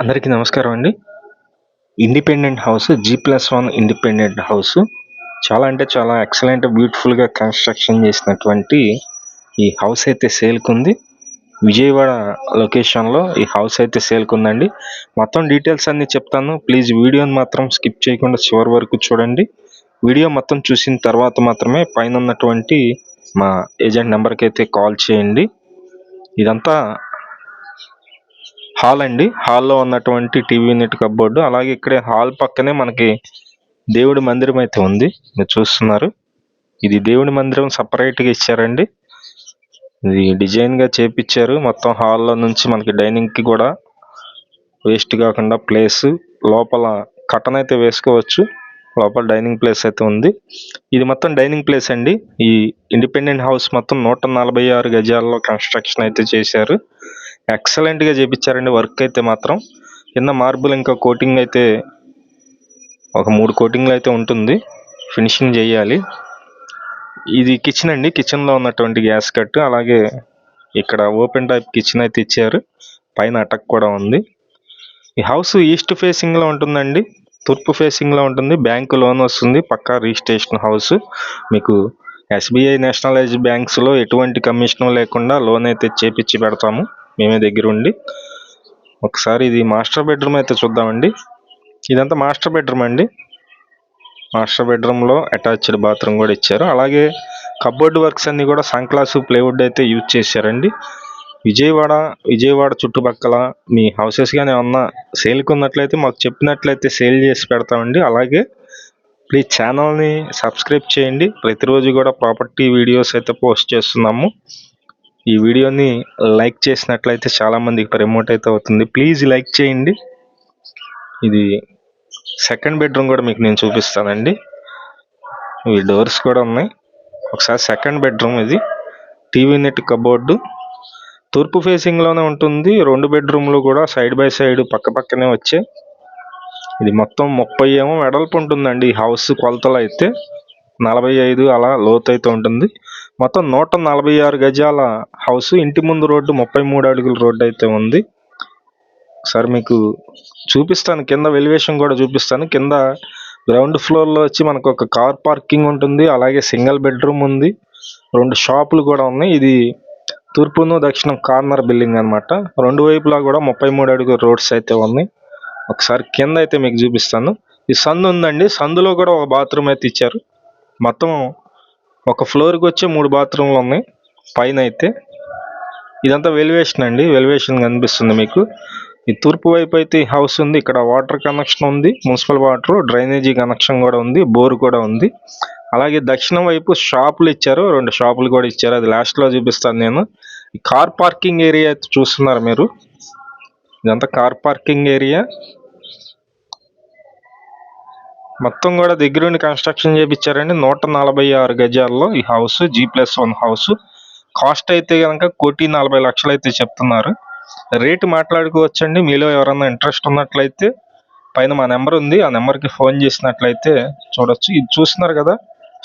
అందరికీ నమస్కారం అండి. Independent house G+1 independent house చాలా అంటే చాలా ఎక్సలెంట్ బ్యూటిఫుల్గా కన్స్ట్రక్షన్ చేసినటువంటి ఈ హౌస్ అయితే సేల్కుంది. విజయవాడ లొకేషన్లో ఈ హౌస్ అయితే సేల్కుందండి. మొత్తం డీటెయిల్స్ అన్నీ చెప్తాను. ప్లీజ్ వీడియోని మాత్రం స్కిప్ చేయకుండా చివరి వరకు చూడండి. వీడియో మొత్తం చూసిన తర్వాత మాత్రమే పైన ఉన్నటువంటి మా ఏజెంట్ నెంబర్కి అయితే కాల్ చేయండి. ఇదంతా హాల్ అండి. హాల్లో ఉన్నటువంటి టీవీ యూనిట్ కప్బోర్డు, అలాగే ఇక్కడే హాల్ పక్కనే మనకి దేవుడి మందిరం అయితే ఉంది. మీరు చూస్తున్నారు, ఇది దేవుడి మందిరం సపరేట్గా ఇచ్చారండి. ఇది డిజైన్గా చేపించారు. మొత్తం హాల్లో నుంచి మనకి డైనింగ్కి కూడా వేస్ట్ కాకుండా ప్లేస్, లోపల కటన్ అయితే వేసుకోవచ్చు. లోపల డైనింగ్ ప్లేస్ అయితే ఉంది. ఇది మొత్తం డైనింగ్ ప్లేస్ అండి. ఈ ఇండిపెండెంట్ హౌస్ మొత్తం 146 గజాల్లో కన్స్ట్రక్షన్ అయితే చేశారు. ఎక్సలెంట్గా చేపించారండి వర్క్ అయితే మాత్రం. కింద మార్బుల్ ఇంకా కోటింగ్ అయితే ఒక 3 కోటింగ్లు అయితే ఉంటుంది, ఫినిషింగ్ చేయాలి. ఇది కిచెన్ అండి. కిచెన్లో ఉన్నటువంటి గ్యాస్ కట్, అలాగే ఇక్కడ ఓపెన్ టైప్ కిచెన్ అయితే ఇచ్చారు. పైన అటక్ కూడా ఉంది. ఈ హౌస్ ఈస్ట్ ఫేసింగ్లో ఉంటుందండి, తూర్పు ఫేసింగ్లో ఉంటుంది. బ్యాంకు లోన్ వస్తుంది, పక్కా రిజిస్ట్రేషన్ హౌస్. మీకు SBI నేషనలైజ్డ్ బ్యాంక్స్లో ఎటువంటి కమిషన్ లేకుండా లోన్ అయితే చేపించి పెడతాము మేమే దగ్గరుండి. ఒకసారి ఇది మాస్టర్ బెడ్రూమ్ అయితే చూద్దామండి. ఇదంతా మాస్టర్ బెడ్రూమ్ అండి. మాస్టర్ బెడ్రూమ్లో అటాచ్డ్ బాత్రూమ్ కూడా ఇచ్చారు. అలాగే కబోర్డ్ వర్క్స్ అన్నీ కూడా సన్క్లాస్ ప్లేవుడ్ అయితే యూజ్ చేశారండి. విజయవాడ చుట్టుపక్కల మీ హౌసెస్ కానీ ఏమన్నా సేల్కి ఉన్నట్లయితే మాకు చెప్పినట్లయితే సేల్ చేసి పెడతామండి. అలాగే ప్లీజ్ ఛానల్ని సబ్స్క్రైబ్ చేయండి. ప్రతిరోజు కూడా ప్రాపర్టీ వీడియోస్ అయితే పోస్ట్ చేస్తున్నాము. ఈ వీడియోని లైక్ చేసినట్లయితే చాలామందికి ప్రమోట్ అయితే అవుతుంది. ప్లీజ్ లైక్ చేయండి. ఇది సెకండ్ బెడ్రూమ్ కూడా మీకు నేను చూపిస్తానండి. ఈ డోర్స్ కూడా ఉన్నాయి. ఒకసారి సెకండ్ బెడ్రూమ్, ఇది టీవీ యూనిట్ కబోర్డు తూర్పు ఫేసింగ్లోనే ఉంటుంది. 2 బెడ్రూమ్లు కూడా సైడ్ బై సైడ్ పక్క పక్కనే వచ్చాయి. ఇది మొత్తం 30 ఏమో వెడల్పు ఉంటుందండి. ఈ హౌస్ కొలతలు అయితే 45 అలా లోతు అయితే ఉంటుంది. మొత్తం 146 గజాల హౌస్. ఇంటి ముందు రోడ్డు 33 అడుగుల రోడ్డు అయితే ఉంది. ఒకసారి మీకు చూపిస్తాను, కింద వెలివేషన్ కూడా చూపిస్తాను. కింద గ్రౌండ్ ఫ్లోర్లో వచ్చి మనకు ఒక కార్ పార్కింగ్ ఉంటుంది, అలాగే సింగిల్ బెడ్రూమ్ ఉంది, 2 షాపులు కూడా ఉన్నాయి. ఇది తూర్పును దక్షిణం కార్నర్ బిల్డింగ్ అనమాట. 2 వైపులా కూడా 33 అడుగుల రోడ్స్ అయితే ఉన్నాయి. ఒకసారి కింద అయితే మీకు చూపిస్తాను. ఈ సందు ఉందండి, సందులో కూడా ఒక బాత్రూమ్ అయితే ఇచ్చారు. మొత్తం ఒక ఫ్లోర్కి వచ్చి 3 బాత్రూమ్లు ఉన్నాయి పైన అయితే. ఇదంతా వెలివేషన్ అండి, వెలివేషన్ కనిపిస్తుంది మీకు. ఈ తూర్పు వైపు అయితే హౌస్ ఉంది. ఇక్కడ వాటర్ కనెక్షన్ ఉంది, మున్సిపల్ వాటర్, డ్రైనేజీ కనెక్షన్ కూడా ఉంది, బోర్ కూడా ఉంది. అలాగే దక్షిణం వైపు షాపులు ఇచ్చారు, 2 షాపులు కూడా ఇచ్చారు. అది లాస్ట్లో చూపిస్తాను నేను. ఈ కార్ పార్కింగ్ ఏరియా అయితే చూస్తున్నారు మీరు, ఇదంతా కార్ పార్కింగ్ ఏరియా. మొత్తం కూడా దగ్గరుండి కన్స్ట్రక్షన్ చేయించారండి. 146 గజాల్లో ఈ హౌస్ G+1 హౌస్. కాస్ట్ అయితే కనుక 1,40,00,000 అయితే చెప్తున్నారు. రేటు మాట్లాడుకోవచ్చండి. మీలో ఎవరన్నా ఇంట్రెస్ట్ ఉన్నట్లయితే పైన మా నెంబర్ ఉంది, ఆ నెంబర్కి ఫోన్ చేసినట్లయితే చూడొచ్చు. ఇది చూస్తున్నారు కదా,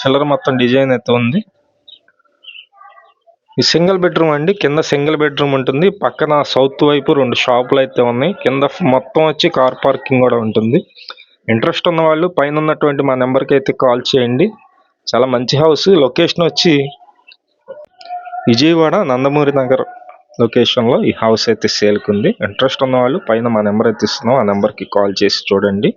చిల్లర మొత్తం డిజైన్ అయితే ఉంది. ఈ సింగిల్ బెడ్రూమ్ అండి. కింద సింగిల్ బెడ్రూమ్ ఉంటుంది. పక్కన సౌత్ వైపు 2 షాపులు అయితే ఉన్నాయి. కింద మొత్తం వచ్చి కార్ పార్కింగ్ కూడా ఉంటుంది. ఇంట్రెస్ట్ ఉన్న వాళ్ళు పైన ఉన్నటువంటి మా నెంబర్కి అయితే కాల్ చేయండి. చాలా మంచి హౌస్. లొకేషన్ వచ్చి విజయవాడ నందమూరి నగర్ లొకేషన్లో ఈ హౌస్ అయితే సేల్కుంది. ఇంట్రెస్ట్ ఉన్న వాళ్ళు పైన మా నెంబర్ అయితే ఇస్తున్నాం, ఆ నెంబర్కి కాల్ చేసి చూడండి.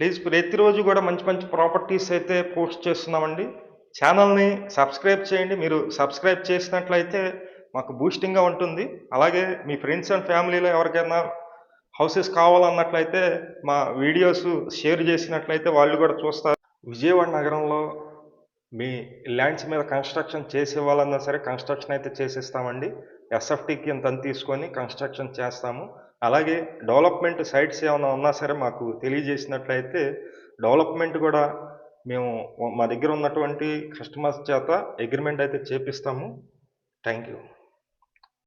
ప్లీజ్ ప్రతిరోజు కూడా మంచి మంచి ప్రాపర్టీస్ అయితే పోస్ట్ చేస్తున్నామండి. ఛానల్ని సబ్స్క్రైబ్ చేయండి. మీరు సబ్స్క్రైబ్ చేసినట్లయితే మాకు బూస్టింగ్గా ఉంటుంది. అలాగే మీ ఫ్రెండ్స్ అండ్ ఫ్యామిలీలో ఎవరికైనా హౌసెస్ కావాలన్నట్లయితే మా వీడియోస్ షేర్ చేసినట్లయితే వాళ్ళు కూడా చూస్తారు. విజయవాడ నగరంలో మీ ల్యాండ్స్ మీద కన్స్ట్రక్షన్ చేసే వాళ్ళన్నా సరే కన్స్ట్రక్షన్ అయితే చేసిస్తామండి. ఎస్ఎఫ్టీకి ఇంత తీసుకొని కన్స్ట్రక్షన్ చేస్తాము. అలాగే డెవలప్మెంట్ సైట్స్ ఏమైనా ఉన్నా సరే మాకు తెలియజేసినట్లయితే డెవలప్మెంట్ కూడా మేము మా దగ్గర ఉన్నటువంటి కస్టమర్స్ చేత అగ్రిమెంట్ అయితే చేపిస్తాము. Thank you.